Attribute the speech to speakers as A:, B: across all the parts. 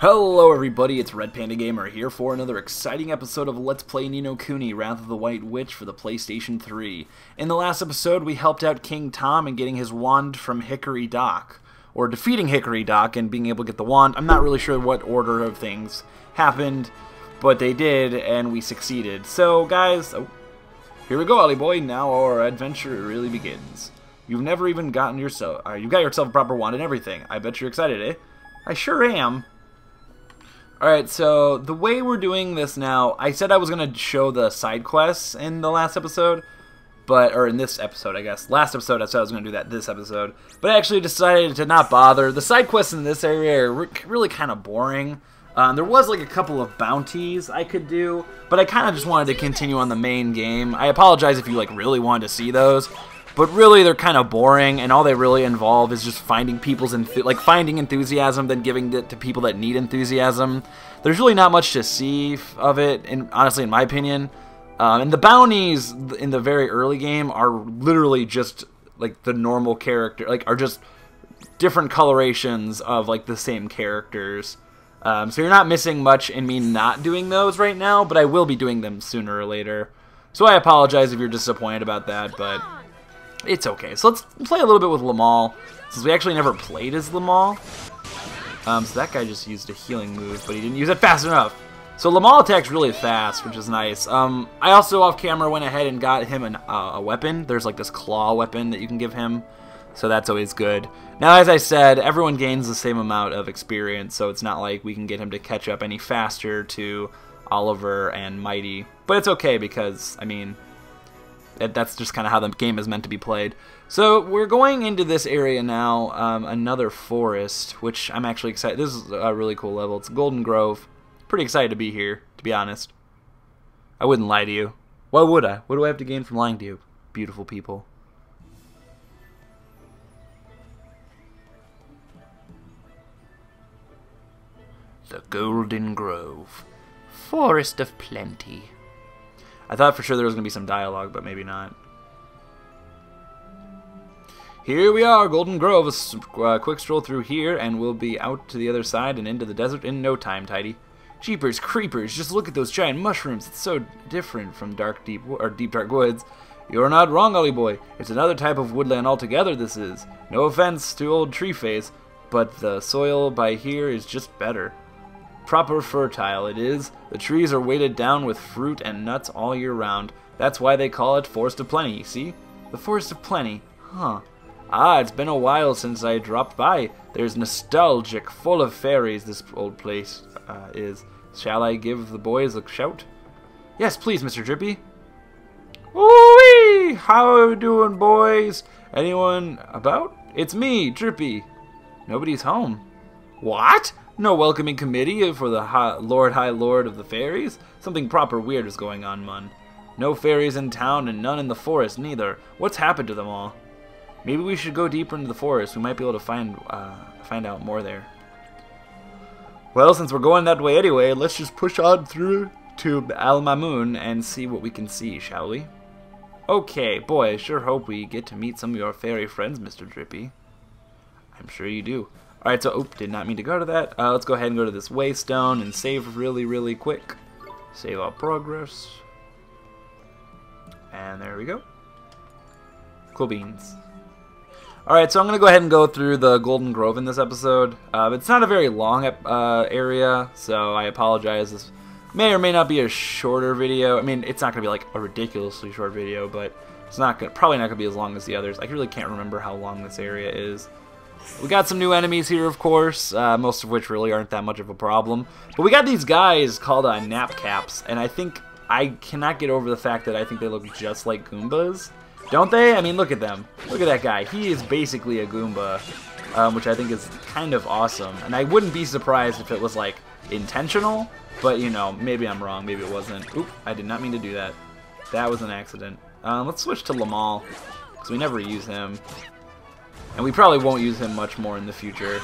A: Hello everybody, it's Red Panda Gamer here for another exciting episode of Let's Play Ni no Kuni, Wrath of the White Witch for the PlayStation 3. In the last episode, we helped out King Tom in getting his wand from Hickory Dock, or defeating Hickory Dock and being able to get the wand. I'm not really sure what order of things happened, but they did, and we succeeded. So guys, here we go, Ollie boy, now our adventure really begins. You've never even gotten yourself, you've got yourself a proper wand and everything. I bet you're excited, eh? I sure am. Alright, so the way we're doing this now, I said I was going to show the side quests in the last episode, or in this episode, I guess. Last episode, I said I was going to do that this episode, but I actually decided to not bother. The side quests in this area are really kind of boring. There was like a couple of bounties I could do, but I kind of just wanted to continue on the main game. I apologize if you like really wanted to see those. But really, they're kind of boring, and all they really involve is just finding people's finding enthusiasm, then giving it to people that need enthusiasm. There's really not much to see of it, honestly, in my opinion. And the bounties in the very early game are literally just like the normal character, are just different colorations of like the same characters. So you're not missing much in me not doing those right now, but I will be doing them sooner or later. So I apologize if you're disappointed about that, but it's okay. So let's play a little bit with Lamal, since we actually never played as Lamal. So that guy just used a healing move, but he didn't use it fast enough. So Lamal attacks really fast, which is nice. I also, off camera, went ahead and got him a weapon. There's like this claw weapon that you can give him, so that's always good. Now, as I said, everyone gains the same amount of experience, so it's not like we can get him to catch up any faster to Oliver and Mighty. But it's okay because, I mean, that's just kind of how the game is meant to be played. So we're going into this area now, another forest, which I'm actually excited. This is a really cool level. It's Golden Grove. Pretty excited to be here, to be honest. I wouldn't lie to you. Why would I? What do I have to gain from lying to you, beautiful people? The Golden Grove. Forest of Plenty. I thought for sure there was going to be some dialogue, but maybe not. Here we are, Golden Grove. A quick stroll through here, and we'll be out to the other side and into the desert in no time, Tidy. Jeepers creepers, just look at those giant mushrooms. It's so different from deep dark woods. You're not wrong, Ollie boy. It's another type of woodland altogether, this is. No offense to old Tree Face, but the soil by here is just better. Proper fertile it is. The trees are weighted down with fruit and nuts all year round. That's why they call it Forest of Plenty, you see? The Forest of Plenty, huh? Ah, it's been a while since I dropped by. There's nostalgic, full of fairies, this old place is. Shall I give the boys a shout? Yes, please, Mr. Drippy. Ooh-wee! How you doing, boys? Anyone about? It's me, Drippy. Nobody's home. What? No welcoming committee for the High Lord of the Fairies? Something proper weird is going on, mun. No fairies in town and none in the forest, neither. What's happened to them all? Maybe we should go deeper into the forest. We might be able to find out more there. Well, since we're going that way anyway, let's just push on through to Al Mamoon and see what we can see, shall we? Okay, boy, I sure hope we get to meet some of your fairy friends, Mr. Drippy. I'm sure you do. Alright, so, did not mean to go to that. Let's go ahead and go to this waystone and save really, really quick. Save our progress. And there we go. Cool beans. Alright, so I'm going to go ahead and go through the Golden Grove in this episode. It's not a very long area, so I apologize. This may or may not be a shorter video. I mean, it's not going to be like a ridiculously short video, but it's probably not going to be as long as the others. I really can't remember how long this area is. We got some new enemies here, of course, most of which really aren't that much of a problem. But we got these guys called Nap Caps, and I cannot get over the fact that I think they look just like Goombas. Don't they? I mean, look at them. Look at that guy. He is basically a Goomba, which I think is kind of awesome. And I wouldn't be surprised if it was, like, intentional, but, you know, maybe I'm wrong. Maybe it wasn't. Oop, I did not mean to do that. That was an accident. Let's switch to Lamal, because we never use him. And we probably won't use him much more in the future.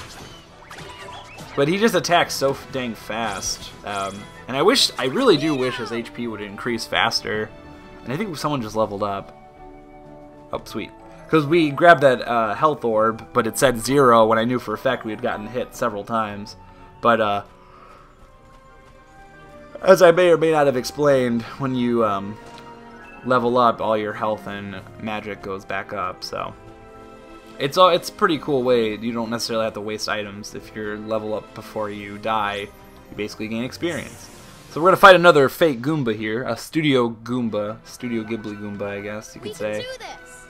A: But he just attacks so dang fast. And I really do wish his HP would increase faster. And I think someone just leveled up. Oh, sweet. Because we grabbed that health orb, but it said 0 when I knew for a fact we had gotten hit several times. But As I may or may not have explained, when you level up, all your health and magic goes back up, so it's a pretty cool way. You don't necessarily have to waste items. If you level up before you die, you basically gain experience. So we're gonna fight another fake Goomba here, a Studio Goomba, Studio Ghibli Goomba, I guess you could say.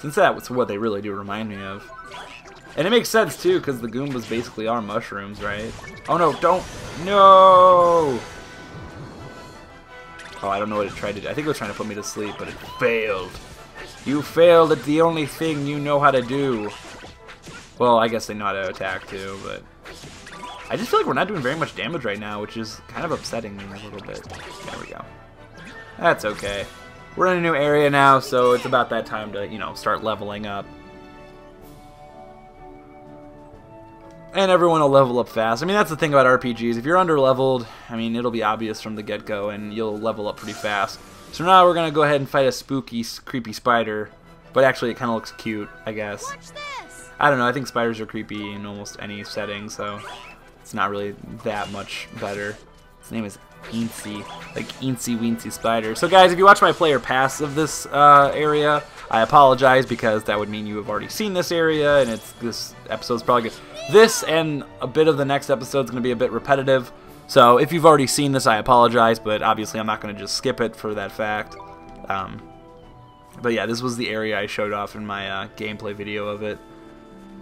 A: Since that's what they really do remind me of. And it makes sense too, because the Goombas basically are mushrooms, right? Oh no, don't! No! Oh, I don't know what it tried to do. I think it was trying to put me to sleep, but it failed. You failed at the only thing you know how to do. Well, I guess they know how to attack too, but I just feel like we're not doing very much damage right now, which is kind of upsetting me a little bit. There we go. That's okay. We're in a new area now, so it's about that time to, you know, start leveling up. And everyone will level up fast. I mean, that's the thing about RPGs. If you're under-leveled, I mean, it'll be obvious from the get-go, and you'll level up pretty fast. So now we're going to go ahead and fight a spooky, creepy spider. But actually, it kind of looks cute, I guess.
B: Watch this.
A: I don't know. I think spiders are creepy in almost any setting, so it's not really that much better. His name is Eensy, like Eensy Weensy Spider. So guys, if you watch my player pass of this area, I apologize because that would mean you have already seen this area, and this episode's probably good. This and a bit of the next episode is going to be a bit repetitive. So if you've already seen this, I apologize, but obviously I'm not going to just skip it for that fact. But yeah, this was the area I showed off in my gameplay video of it.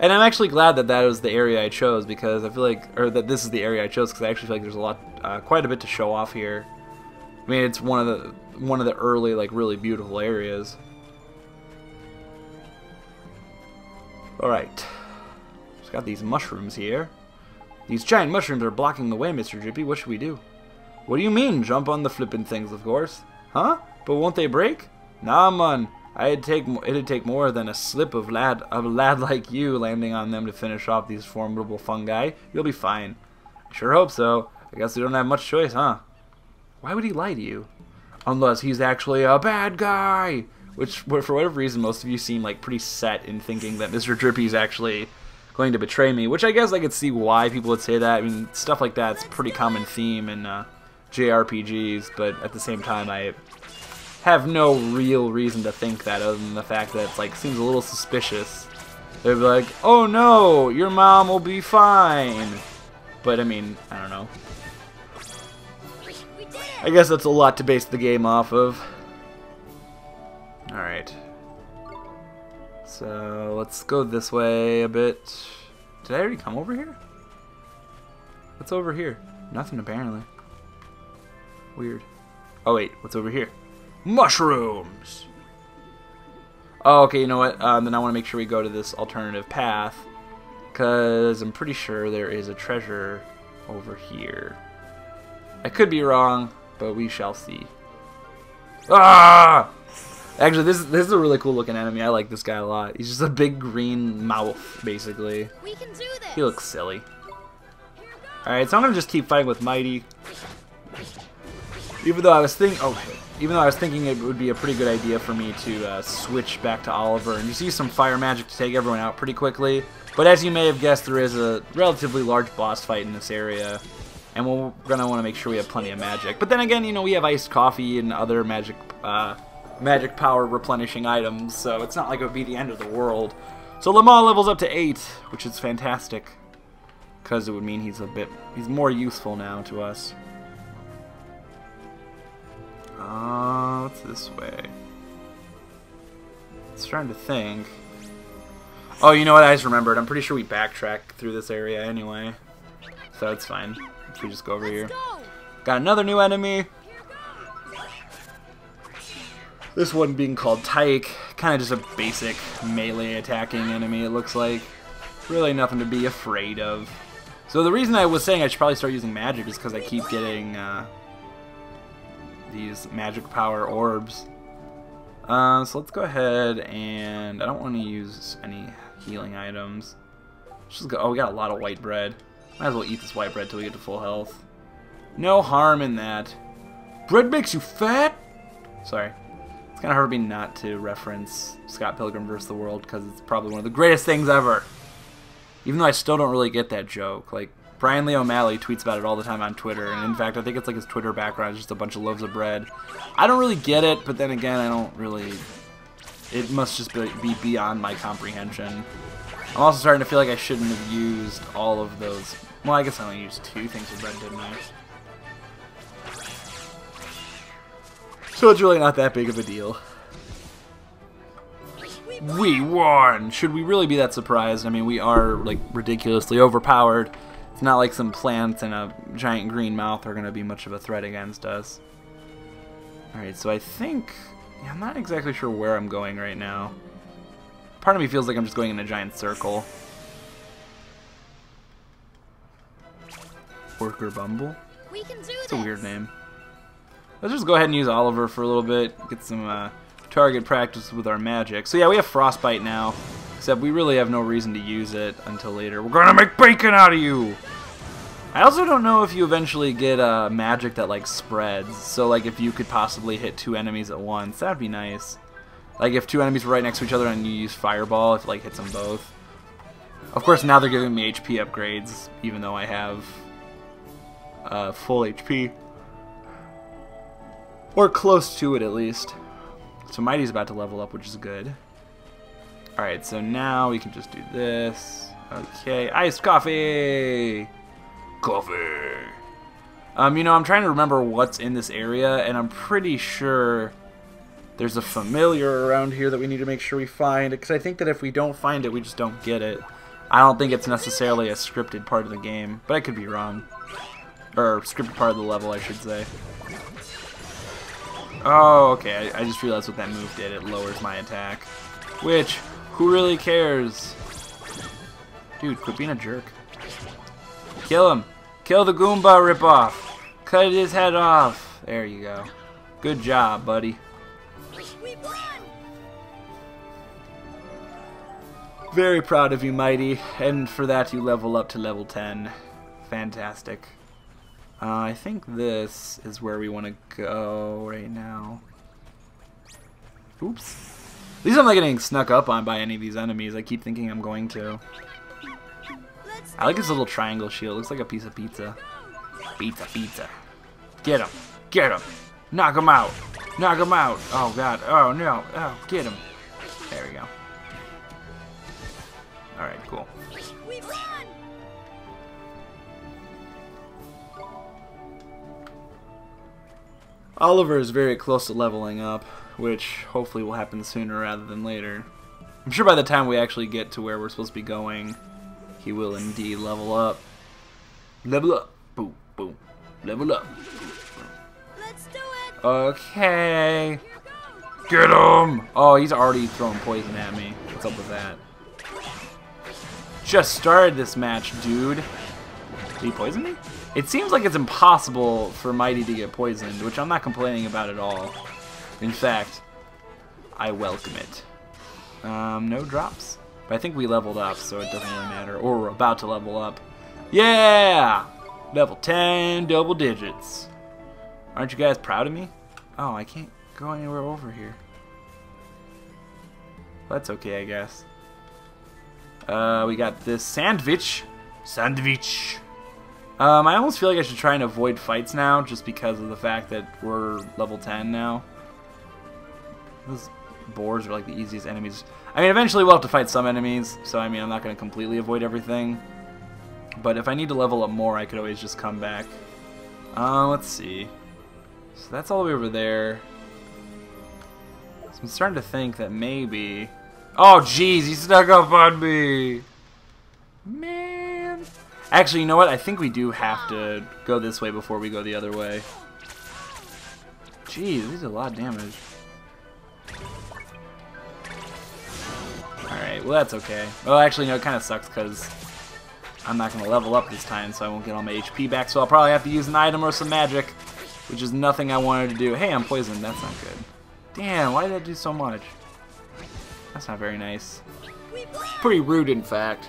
A: And I'm actually glad that that was the area I chose, because I feel like, or that this is the area I chose, because I actually feel like there's a lot, quite a bit to show off here. I mean, it's one of the early, like, really beautiful areas. All right, just got these mushrooms here. These giant mushrooms are blocking the way, Mr. Drippy. What should we do? What do you mean? Jump on the flippin' things, of course. Huh? But won't they break? Nah, man. It'd take more than a slip of a lad like you landing on them to finish off these formidable fungi. You'll be fine. I sure hope so. I guess we don't have much choice, huh? Why would he lie to you? Unless he's actually a bad guy. Which, for whatever reason, most of you seem like pretty set in thinking that Mr. Drippy's actually going to betray me. Which I guess I could see why people would say that. I mean, stuff like that's a pretty common theme in JRPGs. But at the same time, I have no real reason to think that, other than the fact that it's like seems a little suspicious. They'd be like, "Oh no, your mom will be fine." But I mean, I don't know. I guess that's a lot to base the game off of. All right. So let's go this way a bit. Did I already come over here? What's over here? Nothing apparently. Weird. Oh wait, what's over here? Mushrooms! Oh, okay, you know what? Then I want to make sure we go to this alternative path, because I'm pretty sure there is a treasure over here. I could be wrong, but we shall see. Ah! Actually, this is a really cool looking enemy. I like this guy a lot. He's just a big green mouth, basically.
B: We can do this.
A: He looks silly. Alright, so I'm going to just keep fighting with Mighty. Even though I was thinking it would be a pretty good idea for me to switch back to Oliver and just use some fire magic to take everyone out pretty quickly. But as you may have guessed, there is a relatively large boss fight in this area, and we're gonna want to make sure we have plenty of magic. But then again, you know, we have iced coffee and other magic power replenishing items, so it's not like it would be the end of the world. So Lamar levels up to 8, which is fantastic, because it would mean he's more useful now to us. What's this way? It's trying to think. Oh, you know what? I just remembered. I'm pretty sure we backtrack through this area anyway, so it's fine if we just go over here. Got another new enemy. This one being called Tyke. Kind of just a basic melee attacking enemy, it looks like. Really nothing to be afraid of. So the reason I was saying I should probably start using magic is because I keep getting these magic power orbs. So let's go ahead, and I don't want to use any healing items. Let's just go. Oh, we got a lot of white bread. Might as well eat this white bread till we get to full health. No harm in that. Bread makes you fat? Sorry. It's kind of hard for me not to reference Scott Pilgrim vs. the World, because it's probably one of the greatest things ever. Even though I still don't really get that joke. Like, Brian Lee O'Malley tweets about it all the time on Twitter, and in fact, I think it's like his Twitter background is just a bunch of loaves of bread. I don't really get it, but then again, I don't really... It must just be beyond my comprehension. I'm also starting to feel like I shouldn't have used all of those. Well, I guess I only used 2 things of bread, didn't I? So it's really not that big of a deal. We won! Should we really be that surprised? I mean, we are, like, ridiculously overpowered. It's not like some plants and a giant green mouth are going to be much of a threat against us. Alright, so I think... Yeah, I'm not exactly sure where I'm going right now. Part of me feels like I'm just going in a giant circle. Worker Bumble?
B: We can do
A: That's a weird name. Let's just go ahead and use Oliver for a little bit. Get some target practice with our magic. So yeah, we have Frostbite now. Except we really have no reason to use it until later. We're gonna make bacon out of you! I also don't know if you eventually get magic that like spreads. So like if you could possibly hit 2 enemies at once, that'd be nice. Like if 2 enemies were right next to each other and you use Fireball, if it like hits them both. Of course now they're giving me HP upgrades, even though I have full HP. Or close to it at least. So Mighty's about to level up, which is good. Alright, so now we can just do this. Okay, iced coffee! Coffee! You know, I'm trying to remember what's in this area, and I'm pretty sure there's a familiar around here that we need to make sure we find, because I think that if we don't find it, we just don't get it. I don't think it's necessarily a scripted part of the game, but I could be wrong. Or, scripted part of the level, I should say. Oh, okay, I just realized what that move did. It lowers my attack. Which, who really cares? Dude, quit being a jerk. Kill him! Kill the Goomba ripoff! Cut his head off! There you go. Good job, buddy.
B: We won!
A: Very proud of you, Mighty. And for that, you level up to level 10. Fantastic. I think this is where we want to go right now. Oops. At least I'm not getting snuck up on by any of these enemies. I keep thinking I'm going to. I like this little triangle shield. Looks like a piece of pizza. Pizza, pizza. Get him. Get him. Knock him out. Knock him out. Oh, God. Oh, no. Oh, get him. There we go. Alright, cool.
B: We won!
A: Oliver is very close to leveling up, which hopefully will happen sooner rather than later. I'm sure by the time we actually get to where we're supposed to be going, he will indeed level up. Level up. Boom, boom. Level up.
B: Let's do it!
A: Okay. Get him! Oh, he's already throwing poison at me. What's up with that? Just started this match, dude. Did he poison me? It seems like it's impossible for Mighty to get poisoned, which I'm not complaining about at all. In fact, I welcome it. No drops. But I think we leveled up, so it doesn't really matter. Or we're about to level up. Yeah! Level 10, double digits. Aren't you guys proud of me? Oh, I can't go anywhere over here. That's okay, I guess. We got this sandwich. Sandwich. I almost feel like I should try and avoid fights now, just because of the fact that we're level 10 now. Those boars are like the easiest enemies. I mean, eventually we'll have to fight some enemies, so I mean, I'm not going to completely avoid everything. But if I need to level up more, I could always just come back. Let's see. So that's all the way over there. So I'm starting to think that maybe... Oh, jeez, he snuck up on me! Man... Actually, you know what? I think we do have to go this way before we go the other way. Jeez, these are a lot of damage. Alright, well that's okay. Well, actually, no, it kind of sucks because I'm not going to level up this time, so I won't get all my HP back, so I'll probably have to use an item or some magic, which is nothing I wanted to do. Hey, I'm poisoned. That's not good. Damn, why did that do so much? That's not very nice. Pretty rude, in fact.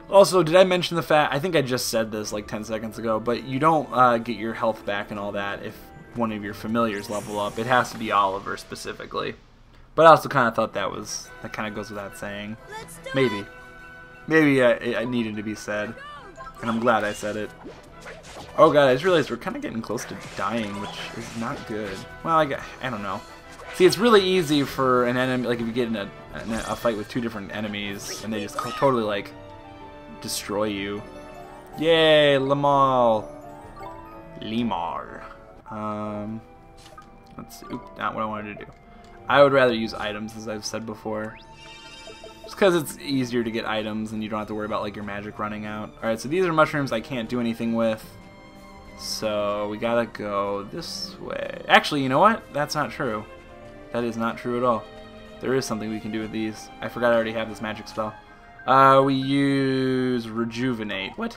A: Also, did I mention the fact, I think I just said this like 10 seconds ago, but you don't get your health back and all that if one of your familiars level up. It has to be Oliver specifically. But I also kind of thought that kind of goes without saying. Maybe. Maybe it needed to be said, and I'm glad I said it. Oh god, I just realized we're kind of getting close to dying, which is not good. Well, I don't know. See, it's really easy for an enemy, like if you get in a fight with two different enemies, and they just totally, like, destroy you. Yay, Lamar. Let's see. Oop, not what I wanted to do. I would rather use items, as I've said before. Just because it's easier to get items and you don't have to worry about, like, your magic running out. Alright, so these are mushrooms I can't do anything with. So we gotta go this way. Actually, you know what? That's not true. That is not true at all. There is something we can do with these. I forgot I already have this magic spell. We use Rejuvenate. What?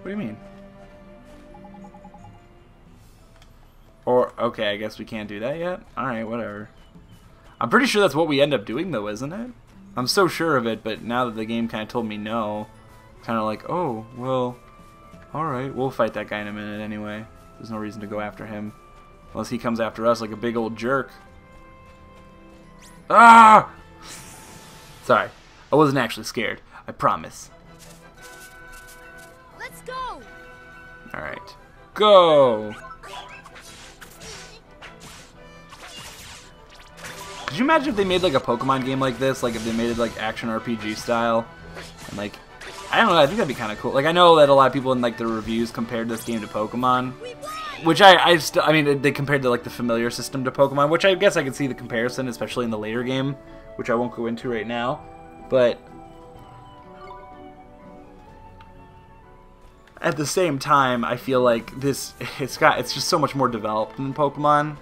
A: What do you mean? Or, okay, I guess we can't do that yet? Alright, whatever. I'm pretty sure that's what we end up doing, though, isn't it? I'm so sure of it, but now that the game kind of told me no, kind of like, oh, well, alright, we'll fight that guy in a minute anyway. There's no reason to go after him. Unless he comes after us like a big old jerk. Ah! Sorry, I wasn't actually scared. I promise.
B: Let's go.
A: Alright. Go! Could you imagine if they made like a Pokemon game like this? Like if they made it like action RPG style? And like, I don't know, I think that'd be kind of cool. Like I know that a lot of people in like the reviews compared this game to Pokemon. Which I mean, they compared to like the familiar system to Pokemon, which I guess I could see the comparison, especially in the later game, which I won't go into right now. But at the same time, I feel like it's just so much more developed than Pokemon.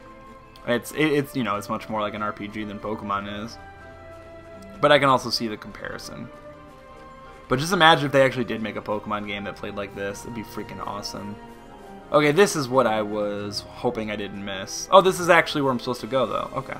A: It's you know, it's much more like an RPG than Pokemon is. But I can also see the comparison. But just imagine if they actually did make a Pokemon game that played like this. It'd be freaking awesome. Okay, this is what I was hoping I didn't miss. Oh, this is actually where I'm supposed to go, though. Okay.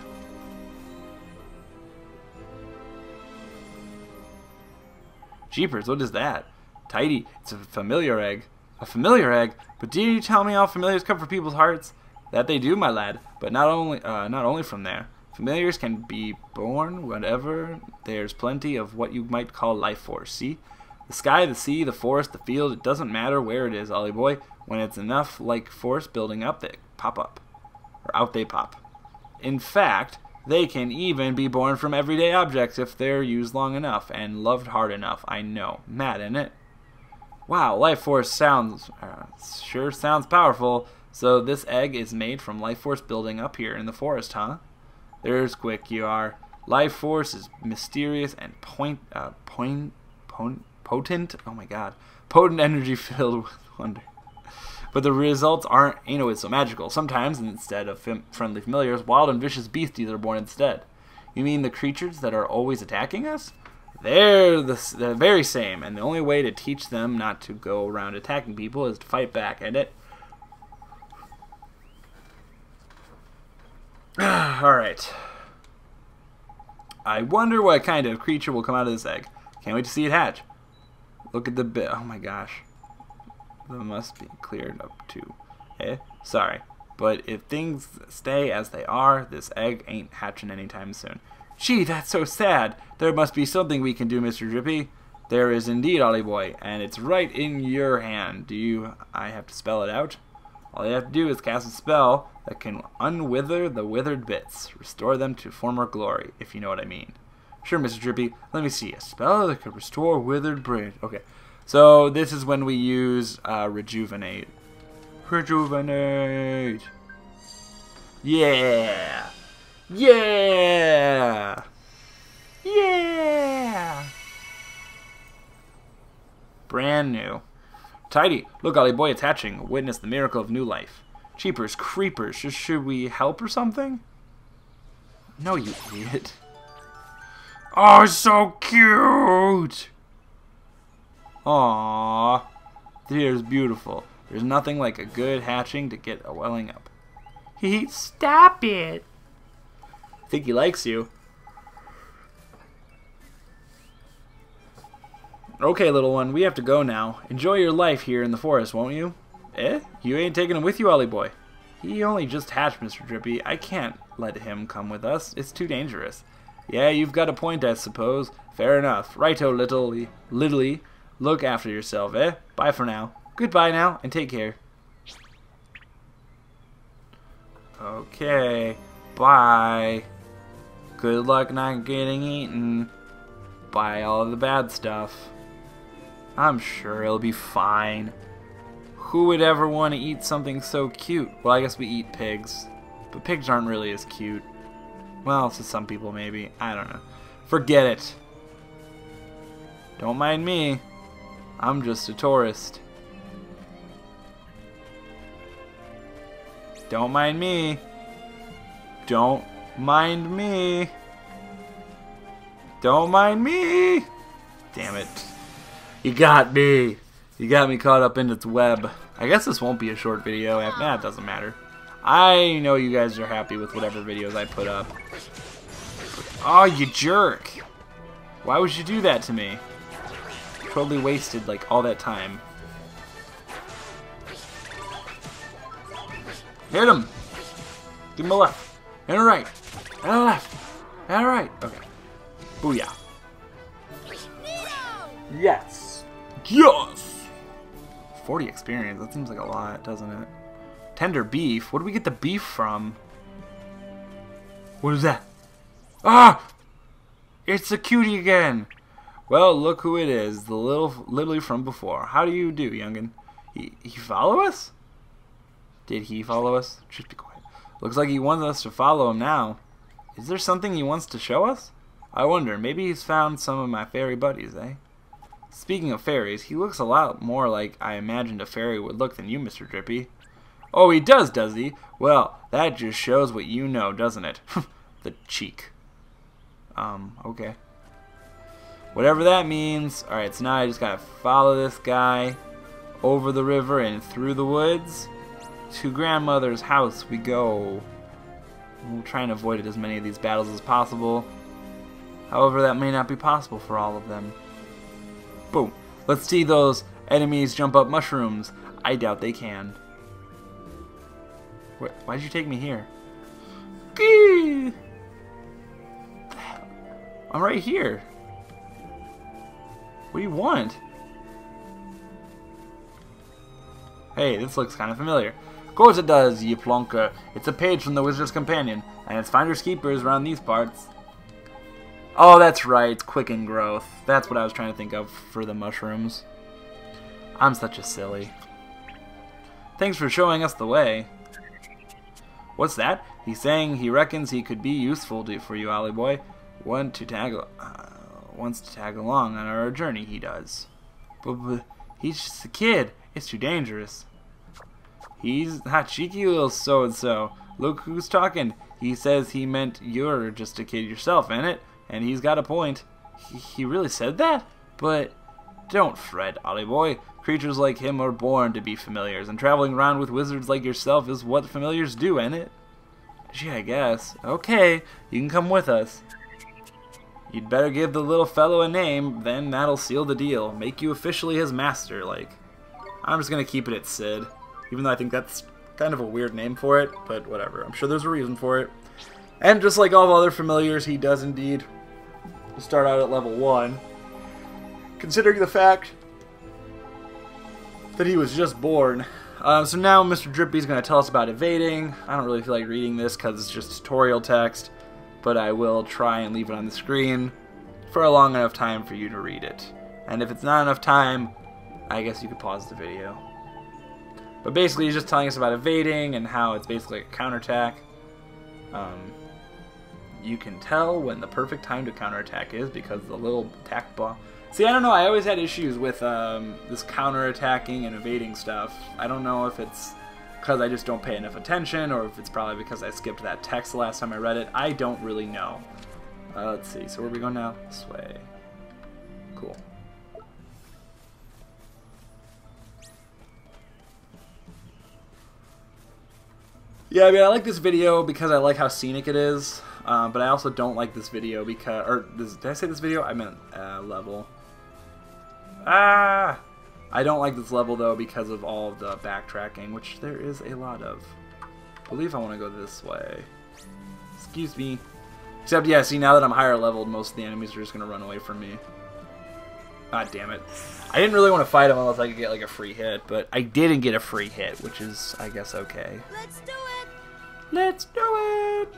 A: Jeepers, what is that? Tidy, it's a familiar egg. A familiar egg? But did you tell me all familiars come from people's hearts? That they do, my lad. But not only from there. Familiars can be born whenever there's plenty of what you might call life force, see? The sky, the sea, the forest, the field, it doesn't matter where it is, Ollie boy. When it's enough like force building up, they pop up. Or out they pop. In fact, they can even be born from everyday objects if they're used long enough and loved hard enough. I know. Mad, isn't it? Wow, life force sure sounds powerful. So this egg is made from life force building up here in the forest, huh? There's quick you are. Life force is mysterious and potent. Oh my god. Potent energy filled with wonder. But the results ain't always so magical. Sometimes, instead of friendly familiars, wild and vicious beasties are born instead. You mean the creatures that are always attacking us? They're the very same, and the only way to teach them not to go around attacking people is to fight back, ain't it? Alright. I wonder what kind of creature will come out of this egg. Can't wait to see it hatch. Look at the bit. Oh my gosh. That must be cleared up too. Eh? Sorry. But if things stay as they are, this egg ain't hatching anytime soon. Gee, that's so sad. There must be something we can do, Mr. Drippy. There is indeed, Ollie boy, and it's right in your hand. I have to spell it out? All you have to do is cast a spell that can unwither the withered bits. Restore them to former glory, if you know what I mean. Sure, Mr. Drippy. Let me see. A spell that can restore withered brain. Okay. So this is when we use Rejuvenate. Rejuvenate! Yeah! Yeah! Yeah! Brand new. Tidy. Look, Ollie boy, it's hatching. Witness the miracle of new life. Cheapers, creepers. Should we help or something? No, you idiot. Oh, so cute! Aww. There's beautiful. There's nothing like a good hatching to get a welling up. Stop it! I think he likes you. Okay, little one, we have to go now. Enjoy your life here in the forest, won't you? Eh? You ain't taking him with you, Ollie boy. He only just hatched, Mr. Drippy. I can't let him come with us. It's too dangerous. Yeah, you've got a point, I suppose. Fair enough. Righto, Lily. Look after yourself, eh? Bye for now. Goodbye now, and take care. Okay. Bye. Good luck not getting eaten by all the bad stuff. I'm sure it'll be fine. Who would ever want to eat something so cute? Well, I guess we eat pigs. But pigs aren't really as cute. Well, to some people maybe. I don't know. Forget it. Don't mind me. I'm just a tourist. Don't mind me. Don't mind me. Don't mind me. Damn it. You got me. You got me caught up in its web. I guess this won't be a short video. Nah, it doesn't matter. I know you guys are happy with whatever videos I put up. Oh, you jerk. Why would you do that to me? Totally wasted, like, all that time. Hit him! Give him a left. And a right. And a left. And a right. Okay. Booyah. Yes! Yes! 40 experience. That seems like a lot, doesn't it? Tender beef? Where do we get the beef from? What is that? Ah! It's the cutie again! Well, look who it is. The little Lily from before. How do you do, youngin? He follow us? Did he follow us? Just be quiet. Looks like he wants us to follow him now. Is there something he wants to show us? I wonder. Maybe he's found some of my fairy buddies, eh? Speaking of fairies, he looks a lot more like I imagined a fairy would look than you, Mr. Drippy. Oh, he does he? Well, that just shows what you know, doesn't it? The cheek. Okay. Whatever that means. Alright, so now I just gotta follow this guy over the river and through the woods. To grandmother's house we go. We'll try and avoid as many of these battles as possible. However, that may not be possible for all of them. Boom. Let's see those enemies jump up mushrooms. I doubt they can. Why'd you take me here? Gee! I'm right here. What do you want? Hey, this looks kind of familiar. Of course it does, you plonker. It's a page from the Wizard's Companion, and it's finders keepers around these parts. Oh, that's right, quicken growth. That's what I was trying to think of for the mushrooms. I'm such a silly. Thanks for showing us the way. What's that? He's saying he reckons he could be useful for you, Ollie boy. Wants to tag along on our journey, he does. But he's just a kid. It's too dangerous. He's a cheeky little so-and-so. Look who's talking. He says he meant you're just a kid yourself, ain't it? And he's got a point. He really said that? But don't fret, Ollie boy. Creatures like him are born to be familiars, and traveling around with wizards like yourself is what familiars do, ain't it? Gee, I guess. Okay, you can come with us. You'd better give the little fellow a name, then that'll seal the deal. Make you officially his master, like. I'm just gonna keep it at Sid, even though I think that's kind of a weird name for it, but whatever. I'm sure there's a reason for it. And just like all other familiars, he does indeed start out at level 1. Considering the fact that he was just born. So now Mr. Drippy's going to tell us about evading. I don't really feel like reading this because it's just tutorial text, but I will try and leave it on the screen for a long enough time for you to read it. And if it's not enough time, I guess you could pause the video. But basically he's just telling us about evading and how it's basically a counterattack. You can tell when the perfect time to counterattack is because the little attack ball. See, I don't know, I always had issues with this counterattacking and evading stuff. I don't know if it's because I just don't pay enough attention or if it's probably because I skipped that text the last time I read it. I don't really know. Let's see, so where are we going now? This way. Cool. Yeah, I mean, I like this video because I like how scenic it is, but I also don't like this video because, did I say this video? I meant level. I don't like this level though because of all of the backtracking, which there is a lot of. I believe I want to go this way. Excuse me. Except, yeah, see, now that I'm higher leveled, most of the enemies are just going to run away from me. God damn it. I didn't really want to fight him unless I could get, like, a free hit, but I didn't get a free hit, which is, I guess, okay.
B: Let's do it.
A: Let's do it!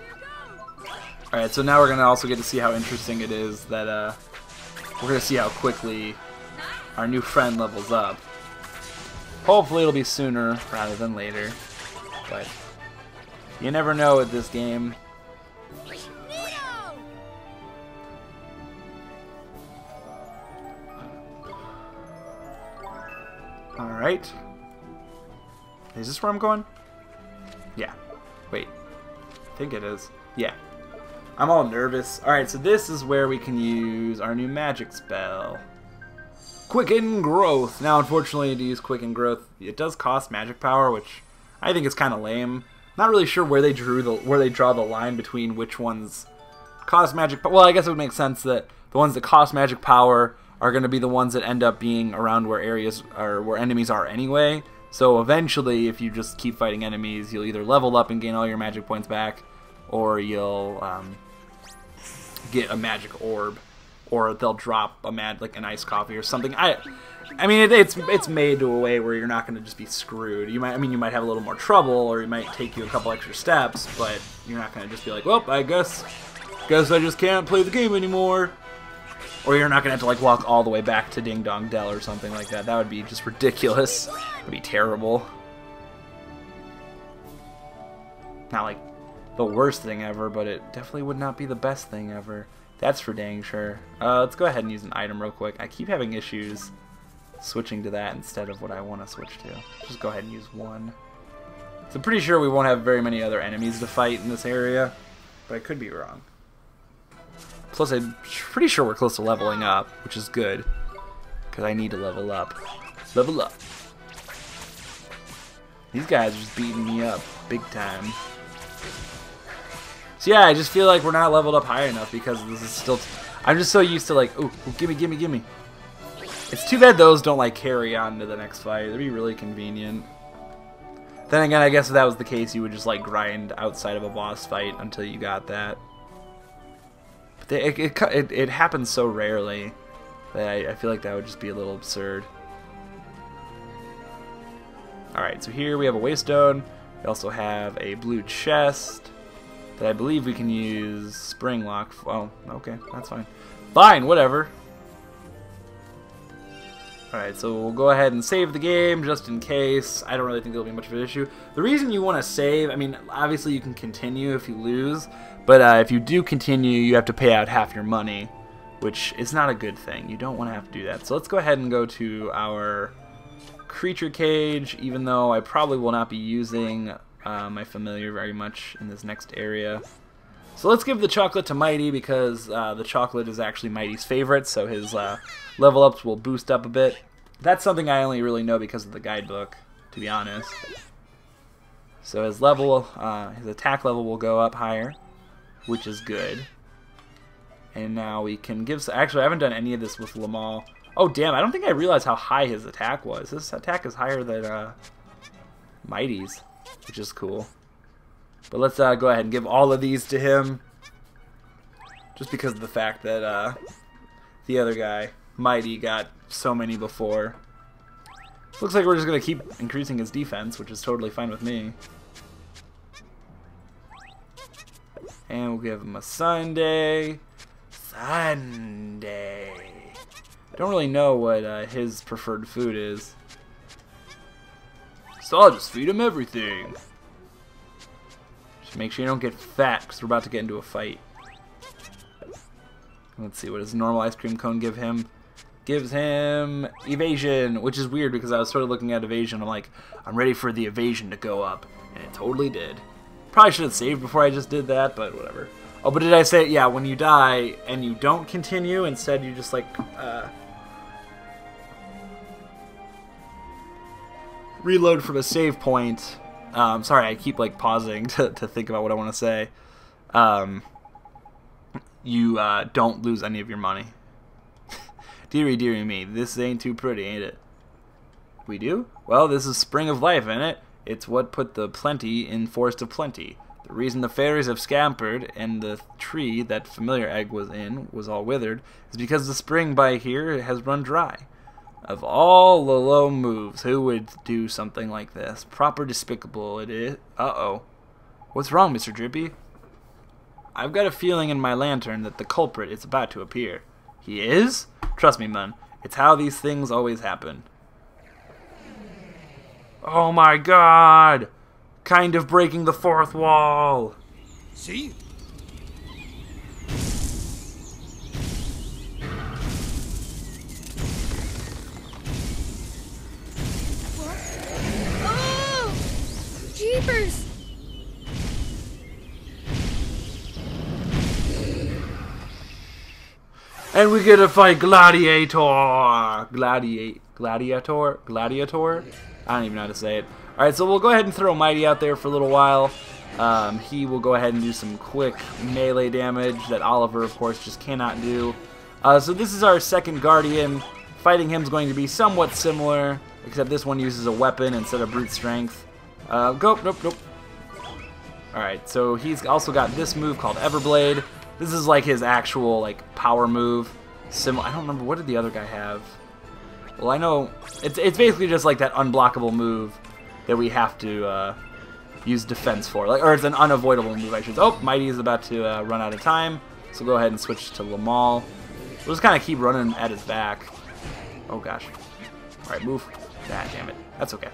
A: Alright, so now we're going to also get to see how interesting it is that, we're going to see how quickly our new friend levels up. Hopefully it'll be sooner rather than later, but you never know with this game.
B: Neo!
A: Alright. Is this where I'm going? Yeah. Wait. I think it is. Yeah. I'm all nervous. Alright, so this is where we can use our new magic spell. Quicken Growth. Now, unfortunately, to use Quicken Growth, it does cost magic power, which I think is kind of lame. Not really sure where they draw the line between which ones cost magic power. Well, I guess it would make sense that the ones that cost magic power are going to be the ones that end up being around where enemies are anyway. So eventually, if you just keep fighting enemies, you'll either level up and gain all your magic points back, or you'll get a magic orb, or they'll drop a an iced coffee or something. I mean, it's made to a way where you're not going to just be screwed. You might have a little more trouble, or it might take you a couple extra steps, but you're not going to just be like, well, I guess I just can't play the game anymore. Or you're not going to have to, like, walk all the way back to Ding Dong Dell or something like that. That would be just ridiculous. It would be terrible. Not, like, the worst thing ever, but it definitely would not be the best thing ever. That's for dang sure. Let's go ahead and use an item real quick. I keep having issues switching to that instead of what I want to switch to. Just go ahead and use one. So I'm pretty sure we won't have very many other enemies to fight in this area, but I could be wrong. Plus, I'm pretty sure we're close to leveling up, which is good, because I need to level up. Level up. These guys are just beating me up big time. So yeah, I just feel like we're not leveled up high enough because this is still... I'm just so used to, like, ooh, gimme, gimme, gimme. It's too bad those don't, like, carry on to the next fight. That'd be really convenient. Then again, I guess if that was the case, you would just, like, grind outside of a boss fight until you got that. But it happens so rarely that I feel like that would just be a little absurd. Alright, so here we have a waystone. We also have a blue chest that I believe we can use spring lock. Oh, okay, that's fine. Fine, whatever. Alright, so we'll go ahead and save the game just in case. I don't really think there'll be much of an issue. The reason you want to save, I mean, obviously you can continue if you lose, but if you do continue, you have to pay out half your money, which is not a good thing. You don't want to have to do that. So let's go ahead and go to our creature cage, even though I probably will not be using my familiar very much in this next area. So let's give the chocolate to Mighty because the chocolate is actually Mighty's favorite, so his level ups will boost up a bit. That's something I only really know because of the guidebook, to be honest. So his attack level will go up higher, which is good. And now we can give... Actually, I haven't done any of this with Lamal. Oh, damn, I don't think I realized how high his attack was. His attack is higher than Mighty's, which is cool. But let's go ahead and give all of these to him. Just because of the fact that the other guy, Mighty, got so many before. Looks like we're just going to keep increasing his defense, which is totally fine with me. And we'll give him a Sundae. Sundae. I don't really know what his preferred food is. So I'll just feed him everything. Just make sure you don't get fat, because we're about to get into a fight. Let's see, what does normal ice cream cone give him? Gives him evasion, which is weird because I was sort of looking at evasion. I'm like, I'm ready for the evasion to go up, and it totally did. Probably should have saved before I just did that, but whatever. Oh, but did I say, yeah, when you die and you don't continue, instead you just like, reload from a save point. Sorry, I keep like pausing to think about what I want to say. You don't lose any of your money. Dearie, dearie me, this ain't too pretty, ain't it? We do? Well, this is Spring of Life, ain't it? It's what put the plenty in Forest of Plenty. The reason the fairies have scampered and the tree that familiar egg was in was all withered is because the spring by here has run dry. Of all the low moves, who would do something like this? Proper despicable it is. Uh-oh. What's wrong, Mr. Drippy? I've got a feeling in my lantern that the culprit is about to appear. He is? Trust me, man. It's how these things always happen. Oh my god! Kind of breaking the fourth wall.
C: See?
B: Oh! Jeepers!
A: And we get to fight Gladiator! Gladiator? I don't even know how to say it. Alright, so we'll go ahead and throw Mighty out there for a little while. He will go ahead and do some quick melee damage that Oliver, of course, just cannot do. So this is our second Guardian. Fighting him is going to be somewhat similar, except this one uses a weapon instead of brute strength. Nope. Alright, so he's also got this move called Everblade. This is like his actual like power move. I don't remember, what did the other guy have? Well, I know it's basically just like that unblockable move that we have to use defense for, or it's an unavoidable move, I should say. Oh, Mighty is about to run out of time, so go ahead and switch to Lamal. We'll just kind of keep running at his back. Oh gosh. All right, move. Ah, damn it. That's okay.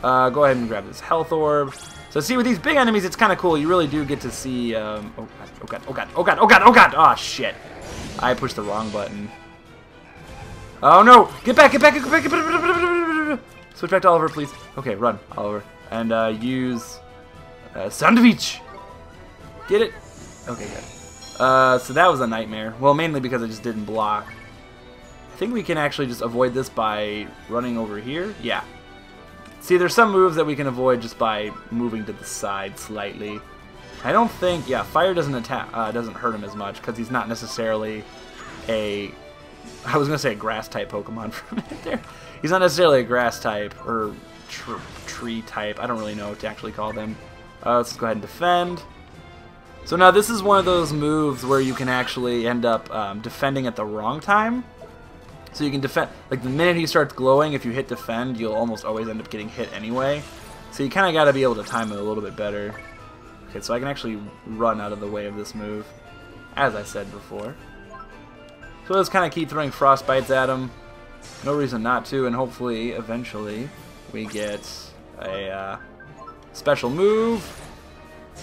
A: Go ahead and grab this health orb. So see, with these big enemies, it's kind of cool. You really do get to see. Oh god! Oh shit! I pushed the wrong button. Oh no! Get back! Switch back to Oliver, please. Okay, run, Oliver, and use sandwich. Get it? Okay, good. So that was a nightmare. Well, mainly because I just didn't block. I think we can actually just avoid this by running over here. Yeah. See, there's some moves that we can avoid just by moving to the side slightly. I don't think, yeah, fire doesn't hurt him as much because he's not necessarily I was gonna say a grass type Pokemon for a minute there. He's not necessarily a grass type or tree type. I don't really know what to actually call them. Let's go ahead and defend. So now this is one of those moves where you can actually end up defending at the wrong time. So you can defend, like the minute he starts glowing, if you hit defend, you'll almost always end up getting hit anyway. So you kind of got to be able to time it a little bit better. Okay, so I can actually run out of the way of this move, as I said before. So let's kind of keep throwing frostbites at him. No reason not to, and hopefully, eventually, we get a special move.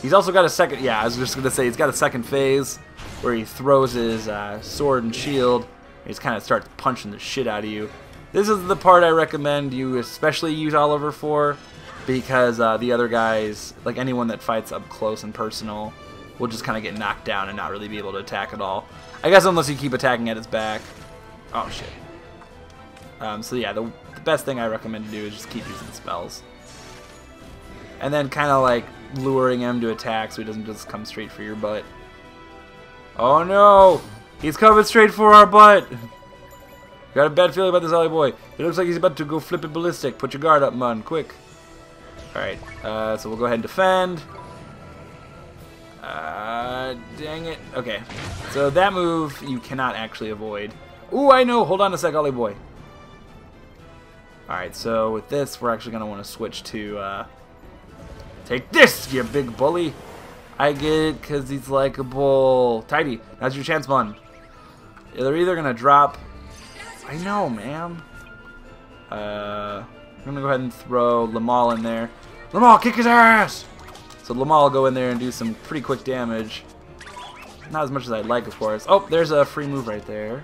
A: He's also got a second, yeah, I was just going to say, he's got a second phase where he throws his sword and shield. He just kind of starts punching the shit out of you. This is the part I recommend you especially use Oliver for, because the other guys, like anyone that fights up close and personal, will just kind of get knocked down and not really be able to attack at all. I guess unless you keep attacking at his back. Oh shit. So yeah, the best thing I recommend to do is just keep using spells. And then kind of like luring him to attack so he doesn't just come straight for your butt. Oh no! He's coming straight for our butt! Got a bad feeling about this Ollie boy. It looks like he's about to go flip it ballistic. Put your guard up, man, quick. Alright, so we'll go ahead and defend. Dang it. Okay, so that move you cannot actually avoid. Ooh, I know! Hold on a sec, Ollie boy. Alright, so with this, we're actually going to want to switch to, take this, you big bully! I get it, because he's like a bull. Tidy, now's your chance, man. They're either going to drop... I know, man. I'm going to go ahead and throw Lamal in there. Lamal, kick his ass! So Lamal will go in there and do some pretty quick damage. Not as much as I'd like, of course. Oh, there's a free move right there.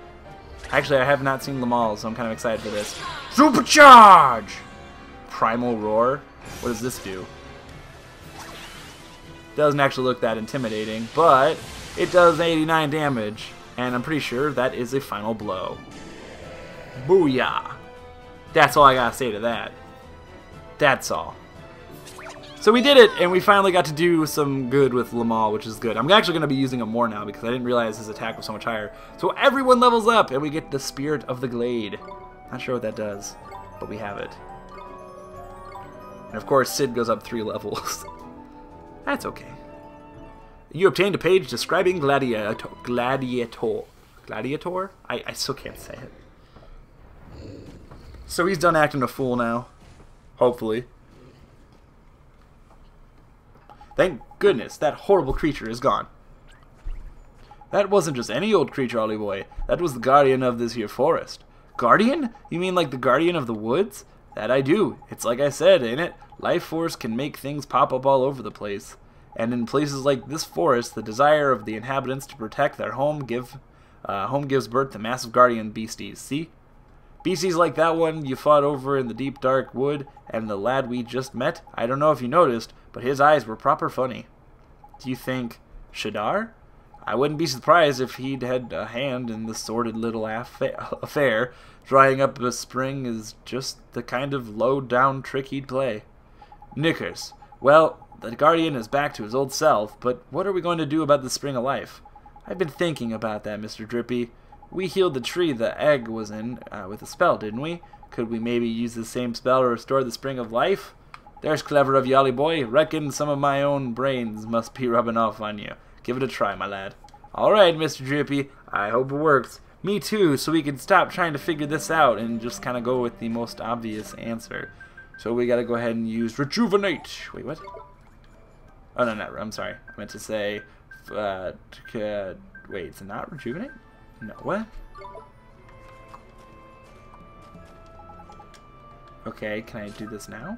A: Actually, I have not seen Lamal, so I'm kind of excited for this. Supercharge! Primal Roar? What does this do? Doesn't actually look that intimidating, but it does 89 damage. And I'm pretty sure that is a final blow. Booyah! That's all I gotta say to that. That's all. So we did it, and we finally got to do some good with Lamal, which is good. I'm actually going to be using him more now because I didn't realize his attack was so much higher. So everyone levels up, and we get the Spirit of the Glade. Not sure what that does, but we have it. And of course, Sid goes up 3 levels. That's okay. You obtained a page describing Gladiator. Gladiator? I still can't say it. So he's done acting a fool now. Hopefully. Thank goodness that horrible creature is gone. That wasn't just any old creature, Ollie boy. That was the guardian of this here forest. Guardian? You mean like the guardian of the woods? That I do. It's like I said, ain't it? Life force can make things pop up all over the place. And in places like this forest, the desire of the inhabitants to protect their home gives birth to massive guardian beasties. See? Beasties like that one you fought over in the deep dark wood, and the lad we just met. I don't know if you noticed, but his eyes were proper funny. Do you think Shadar? I wouldn't be surprised if he'd had a hand in the sordid little affair. Drying up a spring is just the kind of low-down trick he'd play. Knickers. Well, the guardian is back to his old self, but what are we going to do about the spring of life? I've been thinking about that, Mr. Drippy. We healed the tree the egg was in with a spell, didn't we? Could we maybe use the same spell to restore the spring of life? There's clever of you, Ollie boy. Reckon some of my own brains must be rubbing off on you. Give it a try, my lad. Alright, Mr. Drippy. I hope it works. Me too, so we can stop trying to figure this out and just kind of go with the most obvious answer. So we gotta go ahead and use Rejuvenate. Wait, what? Oh, no, I'm sorry. I meant to say... wait, is it not Rejuvenate? No, what? Okay, can I do this now?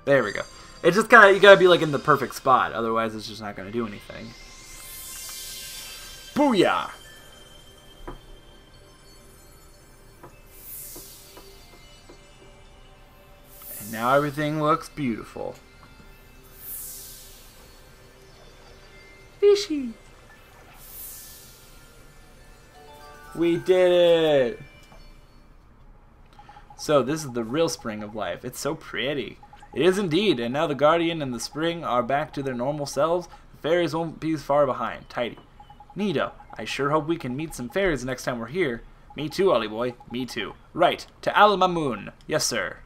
A: There we go. It's just kind of, you gotta be like in the perfect spot, otherwise it's just not gonna do anything. Booyah! And now everything looks beautiful. Fishy! We did it! So this is the real spring of life. It's so pretty. It is indeed, and now the guardian and the spring are back to their normal selves. The fairies won't be far behind. Tidy. Neato. I sure hope we can meet some fairies next time we're here. Me too, Ollie boy. Me too. Right. To Al Mamoon. Yes, sir.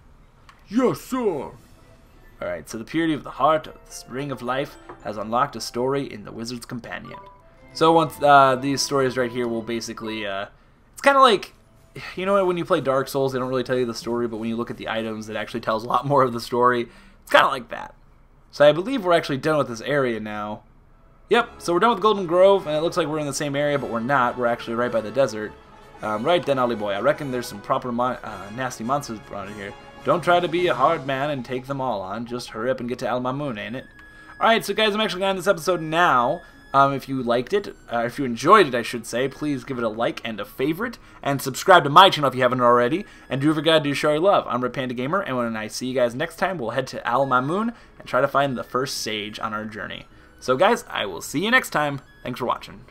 A: Yes, sir. Alright, so the purity of the heart of the spring of life has unlocked a story in the Wizard's Companion. So once these stories right here will basically, it's kind of like, you know, when you play Dark Souls, they don't really tell you the story, but when you look at the items, it actually tells a lot more of the story. It's kind of like that. So I believe we're actually done with this area now. Yep, so we're done with Golden Grove, and it looks like we're in the same area, but we're not. We're actually right by the desert. Right then, Ollie boy, I reckon there's some proper nasty monsters around here. Don't try to be a hard man and take them all on. Just hurry up and get to Al Mamoon, ain't it? Alright, so guys, I'm actually going to end this episode now. If you liked it, if you enjoyed it, I should say, please give it a like and a favorite, and subscribe to my channel if you haven't already, and do forget to show your love. I'm Red Panda Gamer, and when I see you guys next time, we'll head to Al Mamoon and try to find the first sage on our journey. So guys, I will see you next time. Thanks for watching.